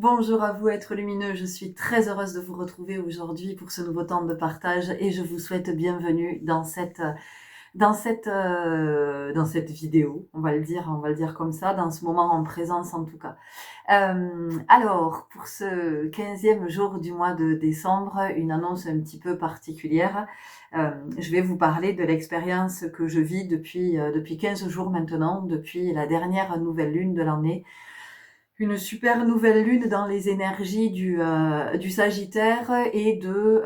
Bonjour à vous, êtres lumineux. Je suis très heureuse de vous retrouver aujourd'hui pour ce nouveau temps de partage et je vous souhaite bienvenue dans cette vidéo. On va le dire comme ça, dans ce moment en présence en tout cas. Alors, pour ce 15e jour du mois de décembre, une annonce un petit peu particulière. Je vais vous parler de l'expérience que je vis depuis 15 jours maintenant, depuis la dernière nouvelle lune de l'année. Une super nouvelle lune dans les énergies du Sagittaire et de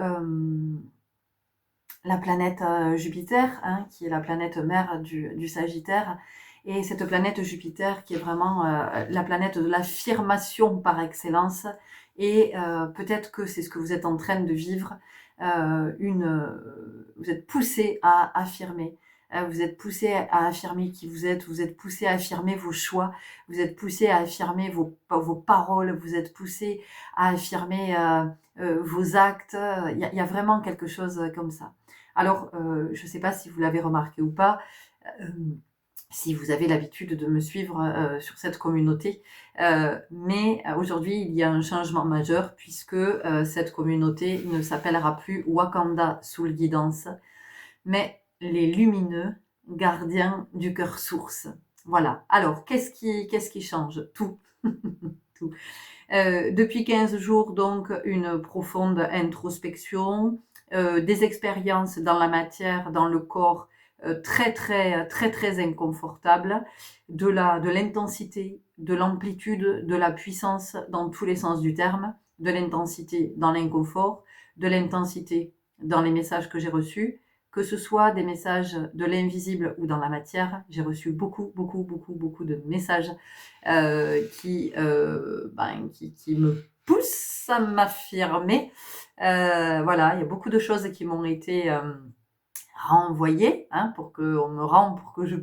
la planète Jupiter, hein, qui est la planète mère du Sagittaire. Et cette planète Jupiter qui est vraiment la planète de l'affirmation par excellence. Et peut-être que c'est ce que vous êtes en train de vivre. Vous êtes poussé à affirmer. Vous êtes poussé à affirmer qui vous êtes poussé à affirmer vos choix, vous êtes poussé à affirmer vos paroles, vous êtes poussé à affirmer vos actes. Il y a vraiment quelque chose comme ça. Alors, je ne sais pas si vous l'avez remarqué ou pas, si vous avez l'habitude de me suivre sur cette communauté, mais aujourd'hui, il y a un changement majeur puisque cette communauté ne s'appellera plus Wakanda Soul Guidance, mais les lumineux gardiens du cœur source. Voilà. Alors, qu'est-ce qui change? Tout. Tout. Depuis 15 jours, donc, une profonde introspection, des expériences dans la matière, dans le corps, très inconfortables, de l'intensité, de l'amplitude, de la puissance dans tous les sens du terme, de l'intensité dans l'inconfort, de l'intensité dans les messages que j'ai reçus, que ce soit des messages de l'invisible ou dans la matière. J'ai reçu beaucoup de messages qui me poussent à m'affirmer. Voilà, il y a beaucoup de choses qui m'ont été renvoyées, hein, pour que je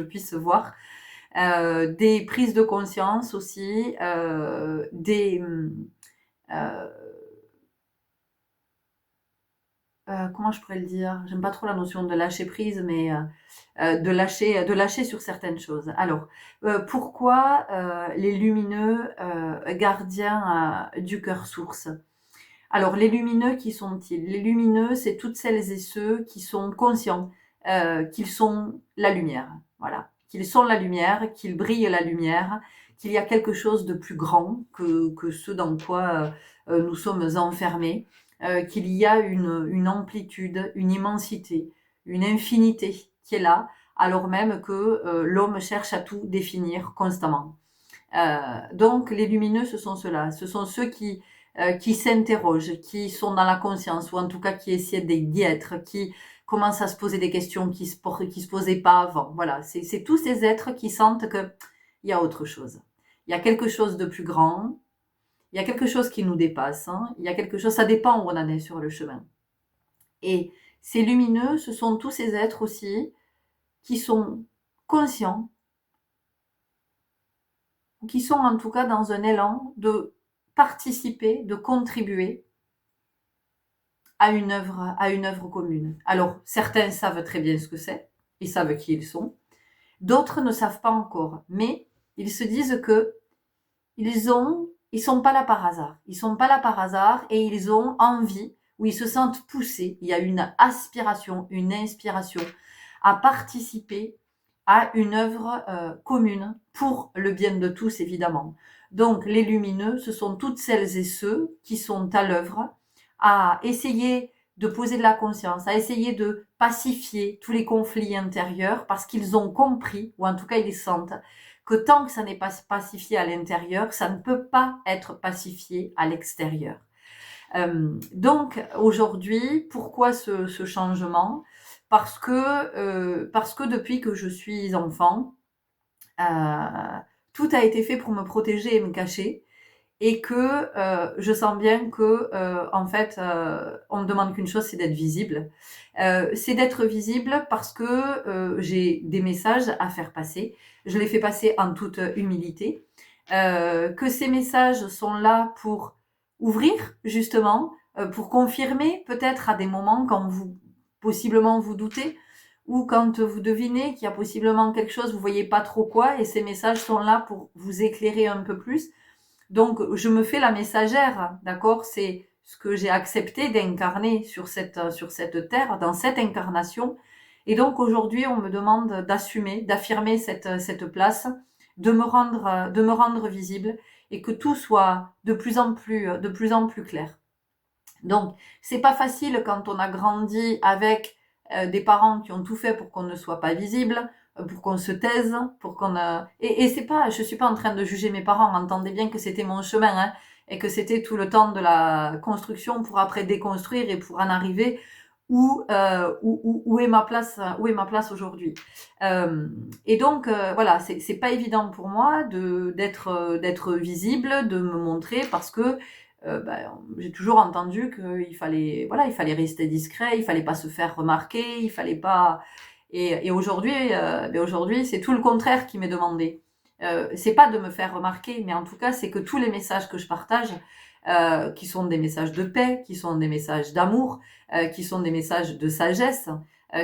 puisse voir. Des prises de conscience aussi, comment je pourrais le dire? J'aime pas trop la notion de lâcher prise, mais de lâcher sur certaines choses. Alors, pourquoi les lumineux gardiens du cœur source? Alors, les lumineux, qui sont-ils? Les lumineux, c'est toutes celles et ceux qui sont conscients qu'ils sont la lumière. Voilà, qu'ils sont la lumière, qu'ils brillent la lumière, qu'il y a quelque chose de plus grand que ce dans quoi nous sommes enfermés, qu'il y a une amplitude, une immensité, une infinité qui est là, alors même que l'homme cherche à tout définir constamment. Donc les lumineux, ce sont ceux-là, ce sont ceux qui s'interrogent, qui sont dans la conscience, ou en tout cas qui essaient d'y être, qui commencent à se poser des questions qui se posaient pas avant. Voilà, c'est tous ces êtres qui sentent que il y a autre chose. Il y a quelque chose de plus grand, il y a quelque chose qui nous dépasse, hein, il y a quelque chose, ça dépend où on en est sur le chemin. Et ces lumineux, ce sont tous ces êtres aussi qui sont conscients, ou qui sont en tout cas dans un élan de participer, de contribuer à une œuvre commune. Alors, certains savent très bien ce que c'est, ils savent qui ils sont, d'autres ne savent pas encore, mais ils se disent que ils sont pas là par hasard. Ils sont pas là par hasard et ils ont envie, ou ils se sentent poussés, il y a une aspiration, une inspiration à participer à une œuvre commune pour le bien de tous, évidemment. Donc, les lumineux, ce sont toutes celles et ceux qui sont à l'œuvre à essayer de poser de la conscience, à essayer de pacifier tous les conflits intérieurs parce qu'ils ont compris, ou en tout cas ils sentent, que tant que ça n'est pas pacifié à l'intérieur, ça ne peut pas être pacifié à l'extérieur. Donc aujourd'hui, pourquoi ce changement? Parce que depuis que je suis enfant, tout a été fait pour me protéger et me cacher, et que je sens bien que en fait on me demande qu'une chose, c'est d'être visible. C'est d'être visible parce que j'ai des messages à faire passer. Je les fais passer en toute humilité. Que ces messages sont là pour ouvrir justement, pour confirmer peut-être à des moments quand vous possiblement vous doutez, ou quand vous devinez qu'il y a possiblement quelque chose, vous voyez pas trop quoi, et ces messages sont là pour vous éclairer un peu plus. Donc, je me fais la messagère, d'accord? C'est ce que j'ai accepté d'incarner sur cette terre, dans cette incarnation. Et donc, aujourd'hui, on me demande d'assumer, d'affirmer cette place, de me rendre visible et que tout soit de plus en plus clair. Donc, c'est pas facile quand on a grandi avec des parents qui ont tout fait pour qu'on ne soit pas visible, pour qu'on se taise, pour qu'on et c'est pas, je suis pas en train de juger mes parents. Entendez bien que c'était mon chemin, hein, et que c'était tout le temps de la construction pour après déconstruire et pour en arriver où est ma place aujourd'hui. Et donc voilà, c'est pas évident pour moi d'être visible, de me montrer parce que j'ai toujours entendu qu'il fallait, voilà, il fallait rester discret, il fallait pas se faire remarquer, il fallait pas. Et aujourd'hui, c'est tout le contraire qui m'est demandé. C'est pas de me faire remarquer, mais en tout cas, c'est que tous les messages que je partage, qui sont des messages de paix, qui sont des messages d'amour, qui sont des messages de sagesse,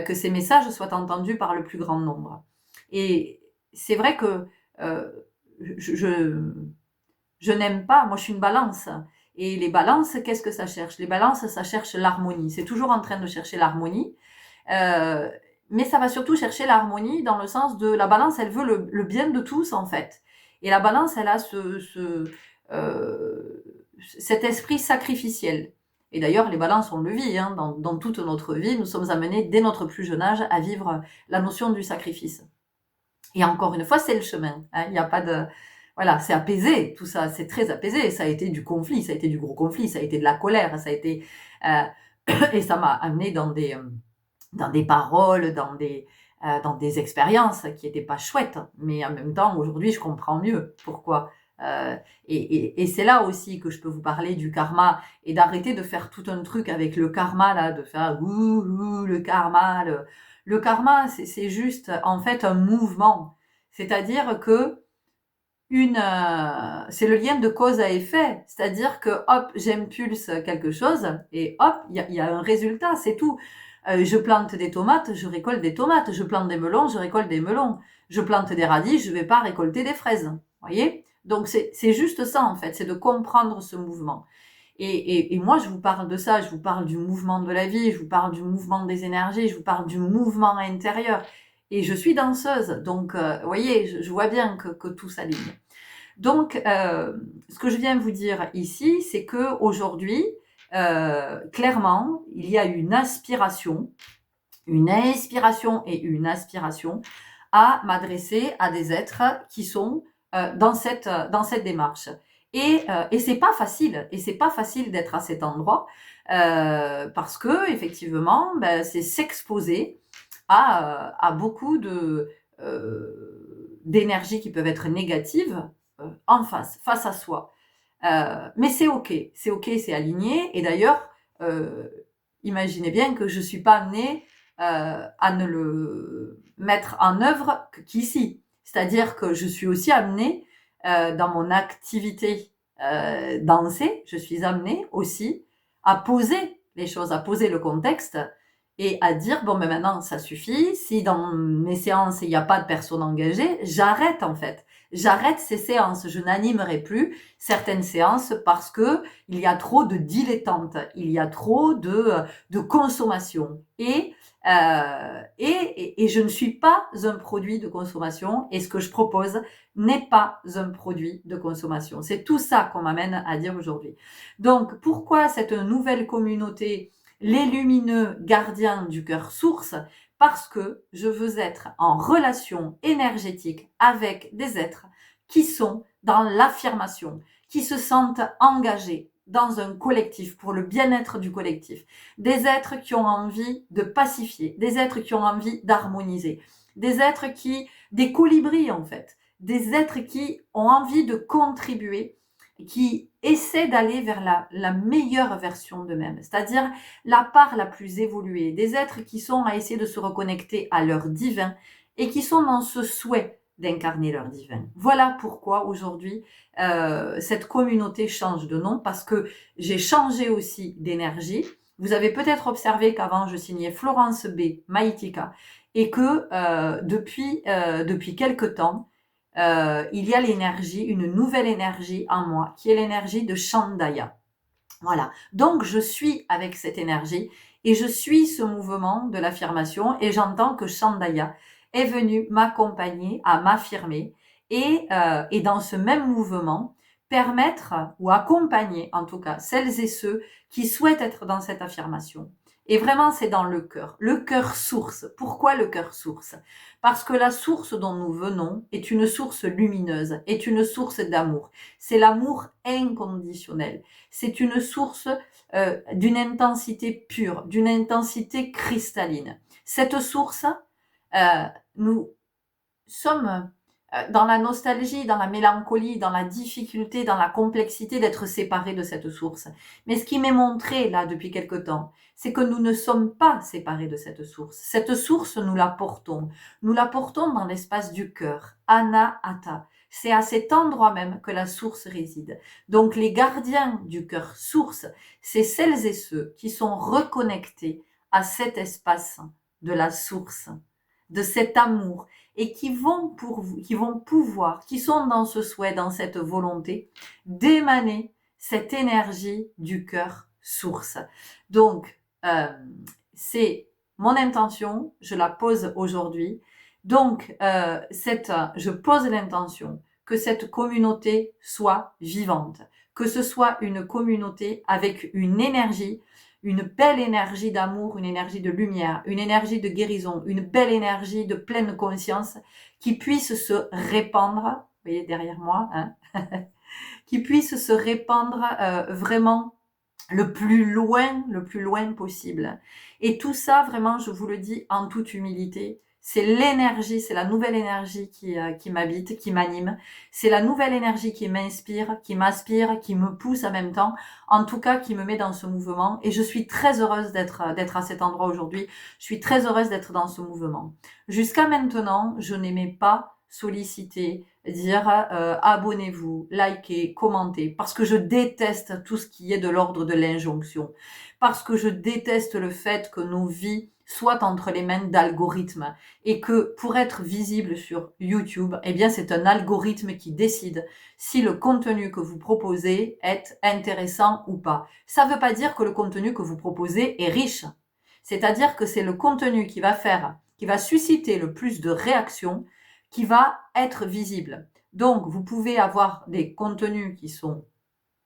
que ces messages soient entendus par le plus grand nombre. Et c'est vrai que euh, je, je, je n'aime pas, moi je suis une balance. Et les balances, qu'est-ce que ça cherche? Les balances, ça cherche l'harmonie. C'est toujours en train de chercher l'harmonie. Euh, mais ça va surtout chercher l'harmonie dans le sens de la balance, elle veut le bien de tous en fait. Et la balance, elle a cet esprit sacrificiel. Et d'ailleurs, les balances, on le vit, hein, dans toute notre vie, nous sommes amenés dès notre plus jeune âge à vivre la notion du sacrifice. Et encore une fois, c'est le chemin. Hein, il n'y a pas de, voilà, c'est apaisé, tout ça, c'est très apaisé. Ça a été du conflit, ça a été du gros conflit, ça a été de la colère, ça a été, et ça m'a amené dans des paroles, dans des expériences qui n'étaient pas chouettes. Mais en même temps, aujourd'hui, je comprends mieux pourquoi. Et c'est là aussi que je peux vous parler du karma et d'arrêter de faire tout un truc avec le karma, là, de faire le karma. Le karma, c'est juste en fait un mouvement. C'est-à-dire que c'est le lien de cause à effet. C'est-à-dire que hop, j'impulse quelque chose et hop, il y a un résultat, c'est tout. Je plante des tomates, je récolte des tomates. Je plante des melons, je récolte des melons. Je plante des radis, je vais pas récolter des fraises. Voyez? Donc c'est juste ça en fait, c'est de comprendre ce mouvement. Et moi, je vous parle de ça, je vous parle du mouvement de la vie, je vous parle du mouvement des énergies, je vous parle du mouvement intérieur. Et je suis danseuse, donc vous voyez, je vois bien que tout s'aligne. Donc, ce que je viens vous dire ici, c'est que aujourd'hui, clairement, il y a une inspiration et une aspiration à m'adresser à des êtres qui sont dans cette démarche. Et c'est pas facile. Et c'est pas facile d'être à cet endroit parce que effectivement, c'est s'exposer à beaucoup d'énergies qui peuvent être négatives en face à soi. Mais c'est ok, c'est aligné. Et d'ailleurs, imaginez bien que je suis pas amenée à ne le mettre en œuvre qu'ici. C'est-à-dire que je suis aussi amenée dans mon activité dansée, je suis amenée aussi à poser les choses, à poser le contexte et à dire bon, mais maintenant ça suffit. Si dans mes séances il n'y a pas de personnes engagées, j'arrête en fait. J'arrête ces séances. Je n'animerai plus certaines séances parce que il y a trop de dilettantes, il y a trop de consommation et je ne suis pas un produit de consommation et ce que je propose n'est pas un produit de consommation. C'est tout ça qu'on m'amène à dire aujourd'hui. Donc, pourquoi cette nouvelle communauté, les lumineux gardiens du cœur source? Parce que je veux être en relation énergétique avec des êtres qui sont dans l'affirmation, qui se sentent engagés dans un collectif, pour le bien-être du collectif. Des êtres qui ont envie de pacifier, des êtres qui ont envie d'harmoniser, des colibris en fait, des êtres qui ont envie de contribuer, qui essaient d'aller vers la meilleure version d'eux-mêmes, c'est-à-dire la part la plus évoluée, des êtres qui sont à essayer de se reconnecter à leur divin et qui sont dans ce souhait d'incarner leur divin. Voilà pourquoi aujourd'hui cette communauté change de nom, parce que j'ai changé aussi d'énergie. Vous avez peut-être observé qu'avant je signais Florence B. Maïtika et que depuis quelque temps, il y a l'énergie, une nouvelle énergie en moi, qui est l'énergie de Chandaya. Voilà. Donc, je suis avec cette énergie et je suis ce mouvement de l'affirmation et j'entends que Chandaya est venu m'accompagner à m'affirmer et dans ce même mouvement, permettre ou accompagner en tout cas celles et ceux qui souhaitent être dans cette affirmation. Et vraiment, c'est dans le cœur source. Pourquoi le cœur source? Parce que la source dont nous venons est une source lumineuse, est une source d'amour. C'est l'amour inconditionnel. C'est une source d'une intensité pure, d'une intensité cristalline. Cette source, nous sommes dans la nostalgie, dans la mélancolie, dans la difficulté, dans la complexité d'être séparés de cette source. Mais ce qui m'est montré là depuis quelque temps, c'est que nous ne sommes pas séparés de cette source. Cette source, nous la portons. Nous la portons dans l'espace du cœur, Anahata. C'est à cet endroit même que la source réside. Donc les gardiens du cœur source, c'est celles et ceux qui sont reconnectés à cet espace de la source, de cet amour, et qui vont pouvoir, qui sont dans ce souhait, dans cette volonté d'émaner cette énergie du cœur source. Donc, c'est mon intention, je la pose aujourd'hui. Donc, je pose l'intention que cette communauté soit vivante, que ce soit une communauté avec une énergie, une belle énergie d'amour, une énergie de lumière, une énergie de guérison, une belle énergie de pleine conscience qui puisse se répandre, vous voyez derrière moi, hein, qui puisse se répandre vraiment le plus loin possible. Et tout ça, vraiment, je vous le dis en toute humilité, c'est l'énergie, c'est la nouvelle énergie qui m'habite, qui m'anime. C'est la nouvelle énergie qui m'inspire, qui m'aspire, qui me pousse en même temps. En tout cas, qui me met dans ce mouvement. Et je suis très heureuse d'être à cet endroit aujourd'hui. Je suis très heureuse d'être dans ce mouvement. Jusqu'à maintenant, je n'aimais pas solliciter, dire abonnez-vous, likez, commentez, parce que je déteste tout ce qui est de l'ordre de l'injonction, parce que je déteste le fait que nos vies soient entre les mains d'algorithmes et que pour être visible sur YouTube, eh bien c'est un algorithme qui décide si le contenu que vous proposez est intéressant ou pas. Ça ne veut pas dire que le contenu que vous proposez est riche. C'est-à-dire que c'est le contenu qui va susciter le plus de réactions, qui va être visible. Donc, vous pouvez avoir des contenus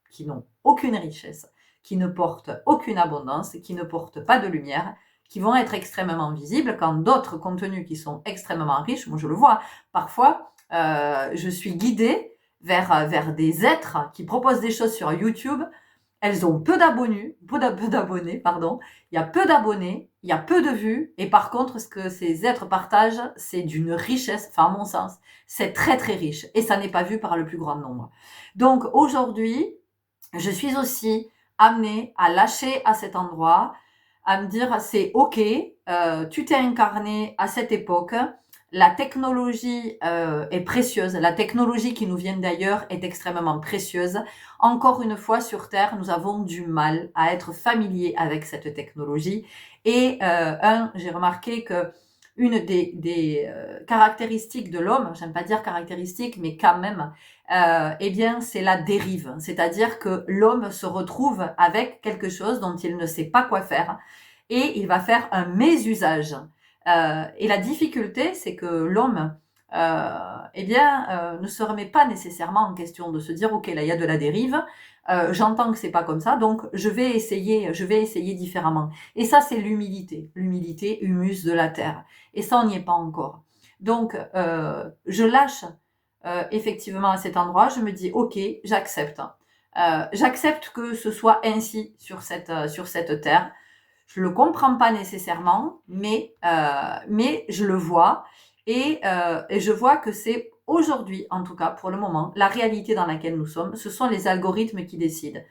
qui n'ont aucune richesse, qui ne portent aucune abondance, qui ne portent pas de lumière, qui vont être extrêmement visibles, quand d'autres contenus qui sont extrêmement riches, moi je le vois, parfois, je suis guidée vers des êtres qui proposent des choses sur YouTube. Elles ont peu d'abonnés, il y a peu d'abonnés, il y a peu de vues, et par contre, ce que ces êtres partagent, c'est d'une richesse, enfin, à mon sens, c'est très très riche, et ça n'est pas vu par le plus grand nombre. Donc, aujourd'hui, je suis aussi amenée à lâcher à cet endroit, à me dire, c'est ok, tu t'es incarné à cette époque, la technologie est précieuse, la technologie qui nous vient d'ailleurs est extrêmement précieuse. Encore une fois, sur Terre, nous avons du mal à être familiers avec cette technologie. Et j'ai remarqué que une des caractéristiques de l'homme, j'aime pas dire caractéristique, mais quand même, eh bien, c'est la dérive. C'est-à-dire que l'homme se retrouve avec quelque chose dont il ne sait pas quoi faire et il va faire un mésusage. Et la difficulté, c'est que l'homme, ne se remet pas nécessairement en question de se dire, ok, là, il y a de la dérive. J'entends que c'est pas comme ça, donc je vais essayer différemment. Et ça, c'est l'humilité, humus de la terre. Et ça, on n'y est pas encore. Donc, je lâche effectivement à cet endroit. Je me dis, ok, j'accepte. J'accepte que ce soit ainsi sur cette terre. Je le comprends pas nécessairement, mais je le vois et je vois que c'est aujourd'hui, en tout cas pour le moment, la réalité dans laquelle nous sommes. Ce sont les algorithmes qui décident.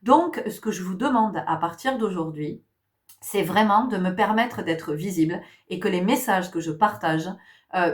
Donc, ce que je vous demande à partir d'aujourd'hui, c'est vraiment de me permettre d'être visible et que les messages que je partage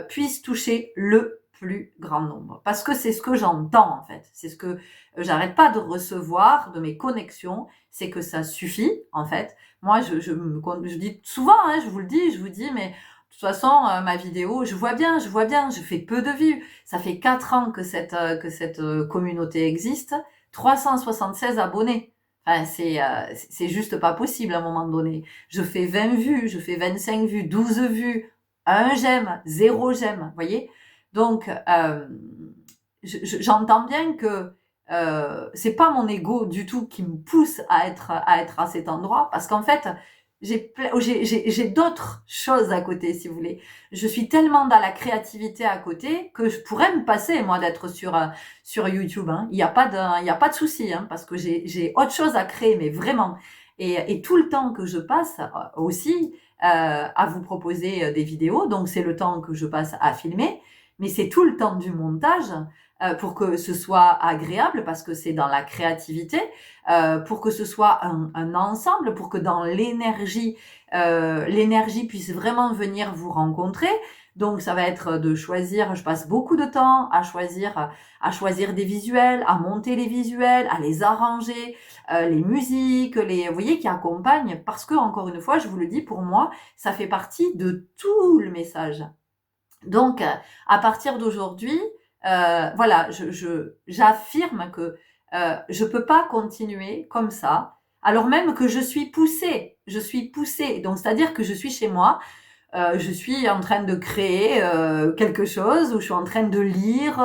puissent toucher le plus grand nombre. Parce que c'est ce que j'entends en fait. C'est ce que j'arrête pas de recevoir de mes connexions. C'est que ça suffit en fait. Moi, je dis souvent, hein, je vous dis, mais toute façon, ma vidéo, je vois bien, je fais peu de vues. Ça fait 4 ans que cette communauté existe. 376 abonnés. Enfin, c'est juste pas possible à un moment donné. Je fais 20 vues, je fais 25 vues, 12 vues, un j'aime, 0 j'aime, voyez? Donc, j'entends bien que c'est pas mon ego du tout qui me pousse à être à cet endroit, parce qu'en fait, j'ai d'autres choses à côté, si vous voulez. Je suis tellement dans la créativité à côté que je pourrais me passer, moi, d'être sur YouTube. Hein. Il y a pas de souci, hein, parce que j'ai autre chose à créer, mais vraiment. Et tout le temps que je passe aussi à vous proposer des vidéos, donc c'est le temps que je passe à filmer, mais c'est tout le temps du montage pour que ce soit agréable, parce que c'est dans la créativité, pour que ce soit un ensemble, pour que dans l'énergie puisse vraiment venir vous rencontrer. Donc ça va être de choisir, je passe beaucoup de temps à choisir des visuels, à monter les visuels, à les arranger, les musiques, vous voyez, qui accompagnent, parce que encore une fois, je vous le dis, pour moi, ça fait partie de tout le message. Donc, à partir d'aujourd'hui, voilà, j'affirme que je peux pas continuer comme ça, alors même que je suis poussée. Je suis poussée. Donc, c'est-à-dire que je suis chez moi, je suis en train de créer quelque chose, ou je suis en train de lire,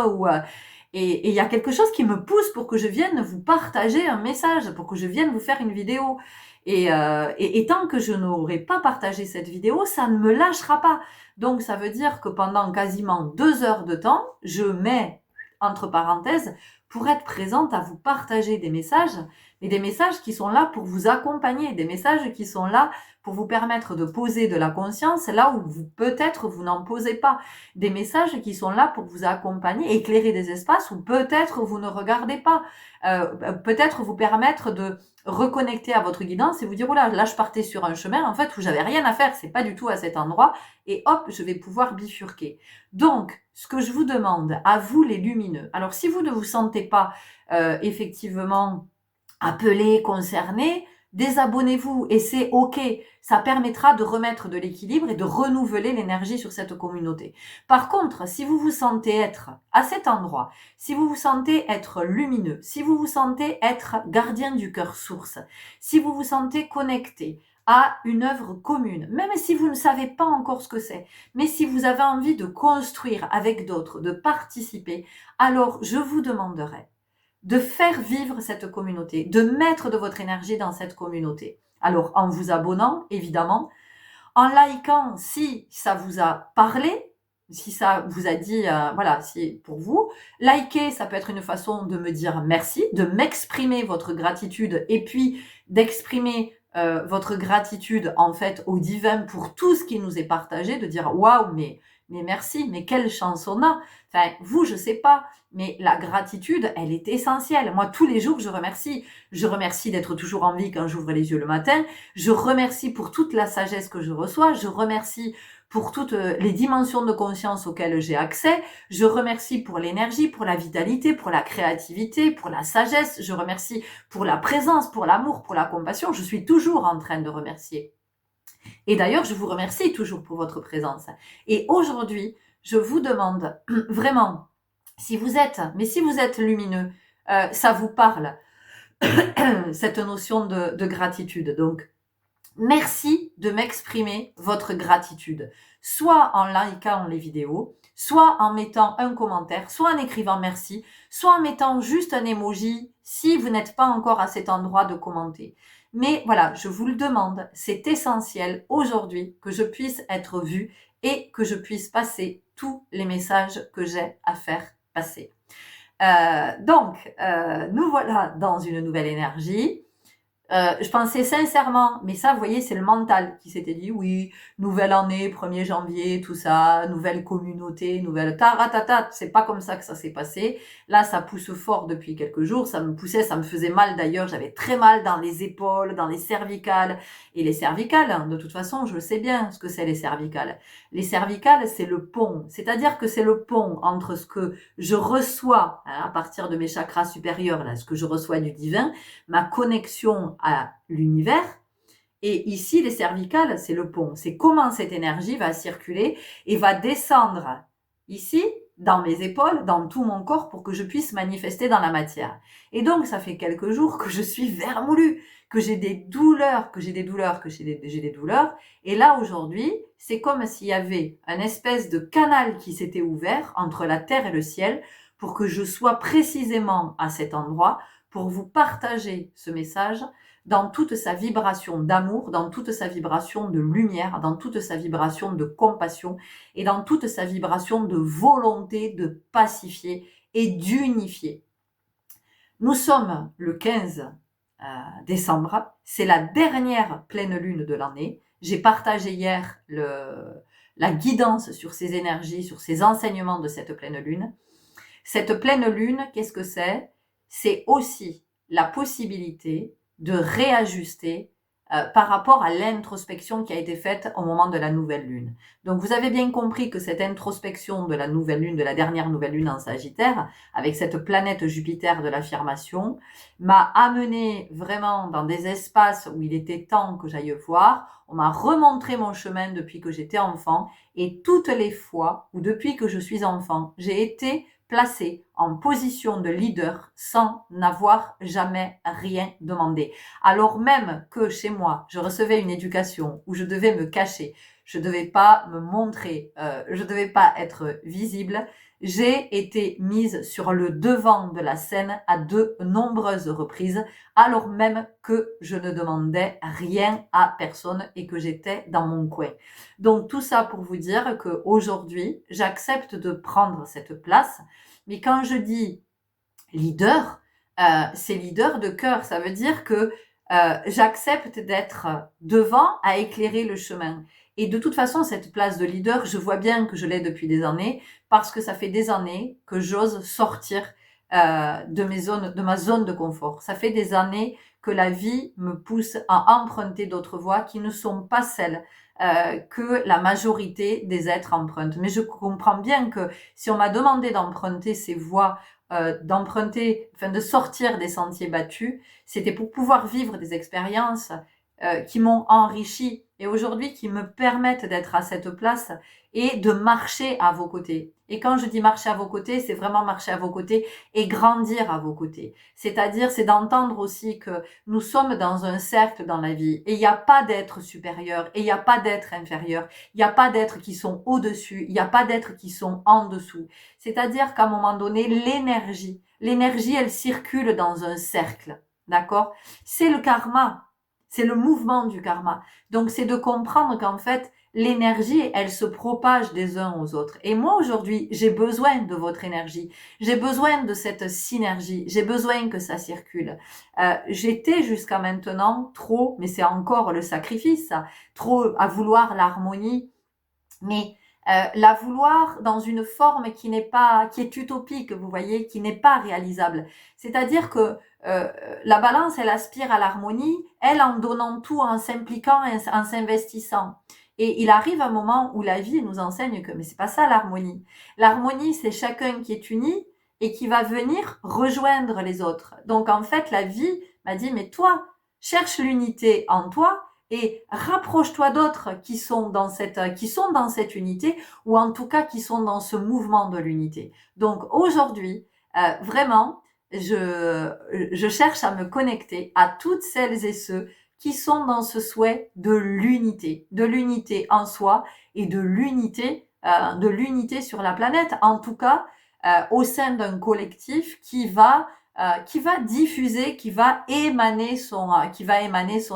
et il y a quelque chose qui me pousse pour que je vienne vous partager un message, pour que je vienne vous faire une vidéo. Et tant que je n'aurai pas partagé cette vidéo, ça ne me lâchera pas. Donc ça veut dire que pendant quasiment 2 heures de temps, je mets entre parenthèses pour être présente à vous partager des messages, et des messages qui sont là pour vous accompagner, des messages qui sont là pour vous permettre de poser de la conscience là où peut-être vous n'en posez pas, des messages qui sont là pour vous accompagner, éclairer des espaces où peut-être vous ne regardez pas, peut-être vous permettre de reconnecter à votre guidance et vous dire, oula, là je partais sur un chemin en fait où j'avais rien à faire, c'est pas du tout à cet endroit, et hop, je vais pouvoir bifurquer. Donc, ce que je vous demande, à vous les lumineux, alors si vous ne vous sentez pas effectivement appelé, concerné, désabonnez-vous, et c'est ok. Ça permettra de remettre de l'équilibre et de renouveler l'énergie sur cette communauté. Par contre, si vous vous sentez être à cet endroit, si vous vous sentez être lumineux, si vous vous sentez être gardien du cœur source, si vous vous sentez connecté à une œuvre commune, même si vous ne savez pas encore ce que c'est, mais si vous avez envie de construire avec d'autres, de participer, alors je vous demanderai de faire vivre cette communauté, de mettre de votre énergie dans cette communauté. Alors, en vous abonnant, évidemment, en likant si ça vous a parlé, si ça vous a dit, voilà, si pour vous, liker, ça peut être une façon de me dire merci, de m'exprimer votre gratitude, et puis d'exprimer votre gratitude en fait au divin pour tout ce qui nous est partagé, de dire waouh, mais merci, mais quelle chance on a. Enfin, vous, je sais pas, mais la gratitude, elle est essentielle. Moi, tous les jours, je remercie. Je remercie d'être toujours en vie quand j'ouvre les yeux le matin. Je remercie pour toute la sagesse que je reçois. Je remercie pour toutes les dimensions de conscience auxquelles j'ai accès. Je remercie pour l'énergie, pour la vitalité, pour la créativité, pour la sagesse. Je remercie pour la présence, pour l'amour, pour la compassion. Je suis toujours en train de remercier. Et d'ailleurs, je vous remercie toujours pour votre présence. Et aujourd'hui, je vous demande vraiment, si vous êtes lumineux, ça vous parle, cette notion de gratitude. Donc, merci de m'exprimer votre gratitude, soit en likant les vidéos, soit en mettant un commentaire, soit en écrivant merci, soit en mettant juste un emoji si vous n'êtes pas encore à cet endroit de commenter. Mais voilà, je vous le demande, c'est essentiel aujourd'hui que je puisse être vue et que je puisse passer tous les messages que j'ai à faire passer. Donc, nous voilà dans une nouvelle énergie. Je pensais sincèrement, mais ça, vous voyez, c'est le mental qui s'était dit, oui, nouvelle année, 1er janvier, tout ça, nouvelle communauté, nouvelle taratata, c'est pas comme ça que ça s'est passé. Là, ça pousse fort depuis quelques jours, ça me poussait, ça me faisait mal d'ailleurs, j'avais très mal dans les épaules, dans les cervicales. Et les cervicales, de toute façon, je sais bien ce que c'est les cervicales. Les cervicales, c'est le pont, c'est-à-dire que c'est le pont entre ce que je reçois à partir de mes chakras supérieurs, là, ce que je reçois du divin, ma connexion à l'univers, Et ici, les cervicales, c'est le pont. C'est comment cette énergie va circuler et va descendre ici, dans mes épaules, dans tout mon corps, pour que je puisse manifester dans la matière. Et donc, ça fait quelques jours que je suis vermoulue, que j'ai des douleurs, que j'ai des douleurs. Et là, aujourd'hui, c'est comme s'il y avait un espèce de canal qui s'était ouvert entre la terre et le ciel pour que je sois précisément à cet endroit pour vous partager ce message dans toute sa vibration d'amour, dans toute sa vibration de lumière, dans toute sa vibration de compassion et dans toute sa vibration de volonté de pacifier et d'unifier. Nous sommes le 15 décembre, c'est la dernière pleine lune de l'année. J'ai partagé hier la guidance sur ces énergies, sur ces enseignements de cette pleine lune. Cette pleine lune, qu'est-ce que c'est? C'est aussi la possibilité de réajuster par rapport à l'introspection qui a été faite au moment de la nouvelle lune. Donc vous avez bien compris que cette introspection de la nouvelle lune, de la dernière nouvelle lune en Sagittaire, avec cette planète Jupiter de l'affirmation, m'a amené vraiment dans des espaces où il était temps que j'aille voir. On m'a remontré mon chemin depuis que j'étais enfant et toutes les fois où depuis que je suis enfant, j'ai été placée en position de leader sans n'avoir jamais rien demandé. Alors même que chez moi, je recevais une éducation où je devais me cacher, je devais pas me montrer, je devais pas être visible, j'ai été mise sur le devant de la scène à de nombreuses reprises, alors même que je ne demandais rien à personne et que j'étais dans mon coin. Donc tout ça pour vous dire qu'aujourd'hui, j'accepte de prendre cette place. Mais quand je dis leader, c'est leader de cœur. Ça veut dire que j'accepte d'être devant à éclairer le chemin. Et de toute façon, cette place de leader, je vois bien que je l'ai depuis des années parce que ça fait des années que j'ose sortir de ma zone de confort. Ça fait des années que la vie me pousse à emprunter d'autres voies qui ne sont pas celles que la majorité des êtres empruntent. Mais je comprends bien que si on m'a demandé d'emprunter ces voies, de sortir des sentiers battus, c'était pour pouvoir vivre des expériences qui m'ont enrichi et aujourd'hui qui me permettent d'être à cette place et de marcher à vos côtés. Et quand je dis marcher à vos côtés, c'est vraiment marcher à vos côtés et grandir à vos côtés. C'est-à-dire, c'est d'entendre aussi que nous sommes dans un cercle dans la vie et il n'y a pas d'être supérieur et il n'y a pas d'être inférieur. Il n'y a pas d'êtres qui sont au-dessus, il n'y a pas d'êtres qui sont en dessous. C'est-à-dire qu'à un moment donné, l'énergie, elle circule dans un cercle. D'accord? C'est le karma. C'est le mouvement du karma. Donc, c'est de comprendre qu'en fait, l'énergie, elle se propage des uns aux autres. Et moi, aujourd'hui, j'ai besoin de votre énergie. J'ai besoin de cette synergie. J'ai besoin que ça circule. J'étais jusqu'à maintenant trop, mais c'est encore le sacrifice, ça, trop à vouloir l'harmonie. Mais la vouloir dans une forme qui est utopique, vous voyez, qui n'est pas réalisable. C'est-à-dire que la balance, elle aspire à l'harmonie, elle en donnant tout, en s'impliquant, en s'investissant. Et il arrive un moment où la vie nous enseigne que mais c'est pas ça l'harmonie. L'harmonie, c'est chacun qui est uni et qui va venir rejoindre les autres. Donc en fait, la vie m'a dit mais toi, cherche l'unité en toi et rapproche-toi d'autres qui sont dans cette unité ou en tout cas qui sont dans ce mouvement de l'unité. Donc aujourd'hui, vraiment, je cherche à me connecter à toutes celles et ceux qui sont dans ce souhait de l'unité en soi et de l'unité sur la planète, en tout cas au sein d'un collectif qui va diffuser, qui va émaner son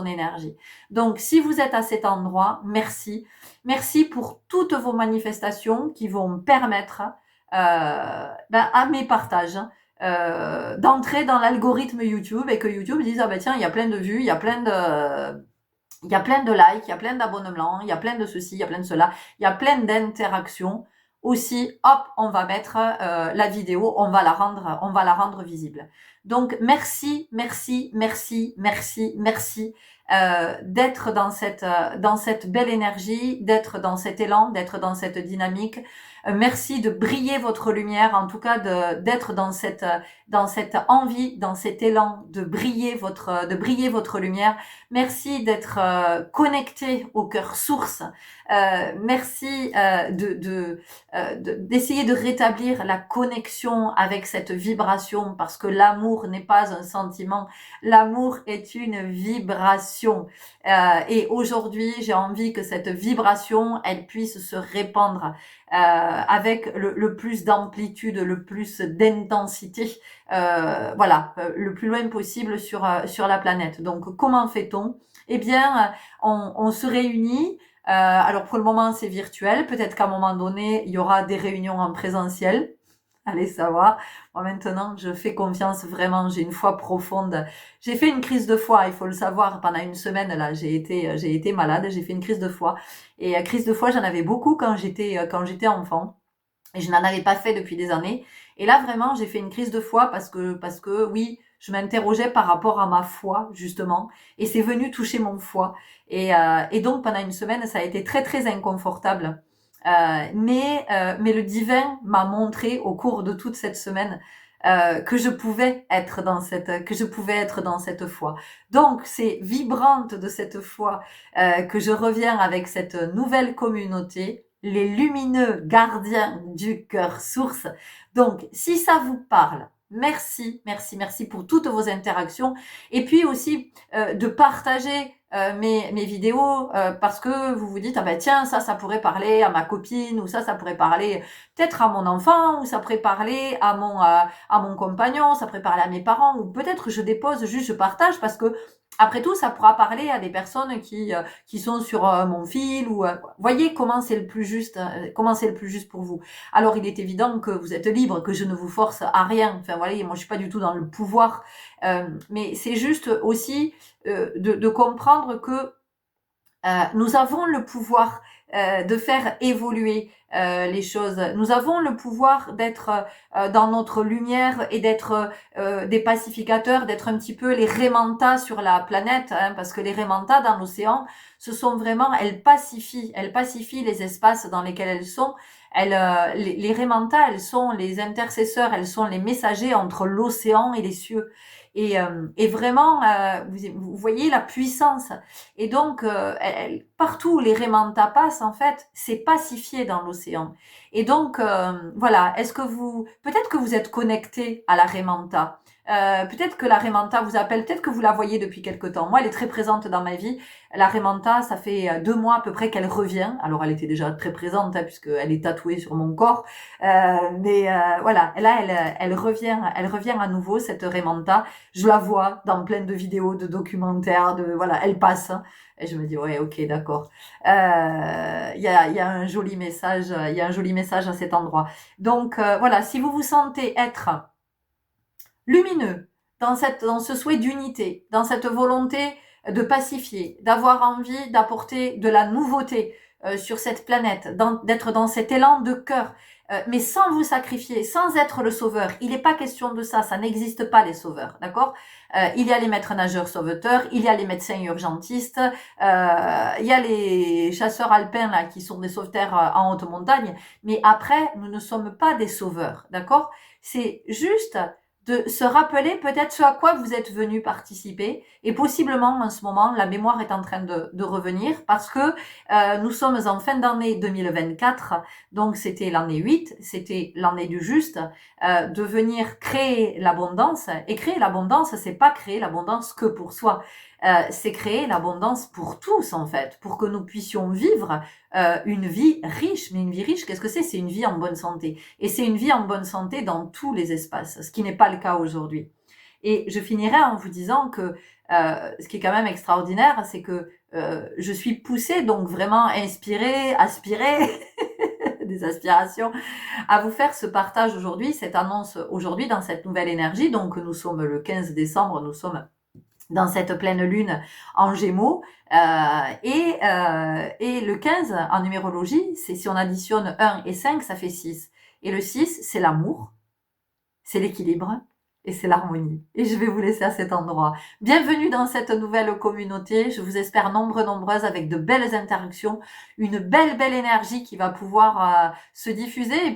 énergie. Donc, si vous êtes à cet endroit, merci. Merci pour toutes vos manifestations qui vont me permettre, à mes partages, d'entrer dans l'algorithme YouTube et que YouTube dise, ah ben tiens, il y a plein de vues, il y a plein de likes, il y a plein d'abonnements, il y a plein de ceci, il y a plein de cela, il y a plein d'interactions. Aussi, hop, on va mettre la vidéo, on va la rendre visible. Donc merci, merci, merci, merci, merci d'être dans cette belle énergie, d'être dans cet élan, d'être dans cette dynamique. Merci de briller votre lumière, en tout cas d'être dans cette envie, dans cet élan de briller votre lumière. Merci d'être connecté au cœur source. Merci d'essayer de rétablir la connexion avec cette vibration, parce que l'amour n'est pas un sentiment, l'amour est une vibration. Et aujourd'hui, j'ai envie que cette vibration, elle puisse se répandre avec le plus d'amplitude, le plus d'intensité, le plus loin possible sur la planète. Donc, comment fait-on? Eh bien, on se réunit. Alors pour le moment, c'est virtuel. Peut-être qu'à un moment donné, il y aura des réunions en présentiel. Allez savoir. Moi maintenant, je fais confiance vraiment. J'ai une foi profonde. J'ai fait une crise de foi. Il faut le savoir. Pendant une semaine là, j'ai été malade. J'ai fait une crise de foi. Et crise de foi, j'en avais beaucoup quand j'étais enfant. Et je n'en avais pas fait depuis des années. Et là, vraiment, j'ai fait une crise de foi parce que oui, je m'interrogeais par rapport à ma foi, justement. Et c'est venu toucher mon foie. Et donc, pendant une semaine, ça a été très, très inconfortable. Mais le divin m'a montré au cours de toute cette semaine que je pouvais être dans cette foi. Donc, c'est vibrante de cette foi que je reviens avec cette nouvelle communauté, les lumineux gardiens du cœur source. Donc, si ça vous parle, merci, merci, merci pour toutes vos interactions. Et puis aussi de partager mes vidéos parce que vous vous dites, ah ben tiens, ça pourrait parler à ma copine, ou ça pourrait parler peut-être à mon enfant, ou ça pourrait parler à mon compagnon, ça pourrait parler à mes parents, ou peut-être je dépose juste, je partage parce que après tout, ça pourra parler à des personnes qui sont sur mon fil, ou voyez comment c'est le plus juste, pour vous. Alors il est évident que vous êtes libre, que je ne vous force à rien. Enfin voilà, moi je suis pas du tout dans le pouvoir, mais c'est juste aussi de comprendre que nous avons le pouvoir de faire évoluer les choses. Nous avons le pouvoir d'être dans notre lumière et d'être des pacificateurs, d'être un petit peu les Raimantas sur la planète, hein, parce que les Raimantas dans l'océan, ce sont vraiment, elles pacifient les espaces dans lesquels elles sont. Les Raimantas, elles sont les intercesseurs, elles sont les messagers entre l'océan et les cieux. Et vraiment, vous voyez la puissance. Et donc, partout où les Raimantas passent, en fait, c'est pacifié dans l'océan. Et donc, voilà, peut-être que vous êtes connecté à la Raimanta. Peut-être que la Raimanta vous appelle, peut-être que vous la voyez depuis quelque temps. Moi, elle est très présente dans ma vie. La Raimanta, ça fait 2 mois à peu près qu'elle revient. Alors, elle était déjà très présente, hein, puisqu'elle est tatouée sur mon corps. Voilà, là, elle revient à nouveau, cette Raimanta. Je la vois dans plein de vidéos, de documentaires, voilà, elle passe. Hein. Et je me dis, ouais, ok, d'accord. Il y a un joli message, à cet endroit. Donc, voilà, si vous vous sentez être lumineux dans ce souhait d'unité, dans cette volonté de pacifier, d'avoir envie d'apporter de la nouveauté sur cette planète, d'être dans cet élan de cœur, mais sans vous sacrifier, sans être le sauveur. Il n'est pas question de ça n'existe pas les sauveurs, d'accord? Il y a les maîtres nageurs sauveteurs, il y a les médecins urgentistes, il y a les chasseurs alpins là qui sont des sauveteurs en haute montagne, mais après, nous ne sommes pas des sauveurs, d'accord? C'est juste de se rappeler peut-être ce à quoi vous êtes venu participer, et possiblement en ce moment la mémoire est en train de revenir, parce que nous sommes en fin d'année 2024, donc c'était l'année 8, c'était l'année du juste, de venir créer l'abondance. Et créer l'abondance, c'est pas créer l'abondance que pour soi, c'est créer l'abondance pour tous en fait, pour que nous puissions vivre une vie riche. Mais une vie riche, qu'est-ce que c'est? C'est une vie en bonne santé. Et c'est une vie en bonne santé dans tous les espaces, ce qui n'est pas le cas aujourd'hui. Et je finirai en vous disant que ce qui est quand même extraordinaire, c'est que je suis poussée, donc vraiment inspirée, aspirée, des aspirations, à vous faire ce partage aujourd'hui, cette annonce aujourd'hui dans cette nouvelle énergie. Donc nous sommes le 15 décembre, nous sommes dans cette pleine lune en Gémeaux, et le 15 en numérologie, c'est si on additionne 1 et 5, ça fait 6. Et le 6, c'est l'amour, c'est l'équilibre, et c'est l'harmonie. Et je vais vous laisser à cet endroit. Bienvenue dans cette nouvelle communauté. Je vous espère nombreuses avec de belles interactions, une belle énergie qui va pouvoir se diffuser et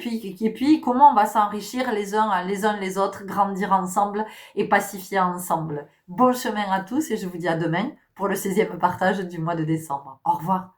puis comment on va s'enrichir les uns les autres, grandir ensemble et pacifier ensemble. Bon chemin à tous et je vous dis à demain pour le 16e partage du mois de décembre. Au revoir.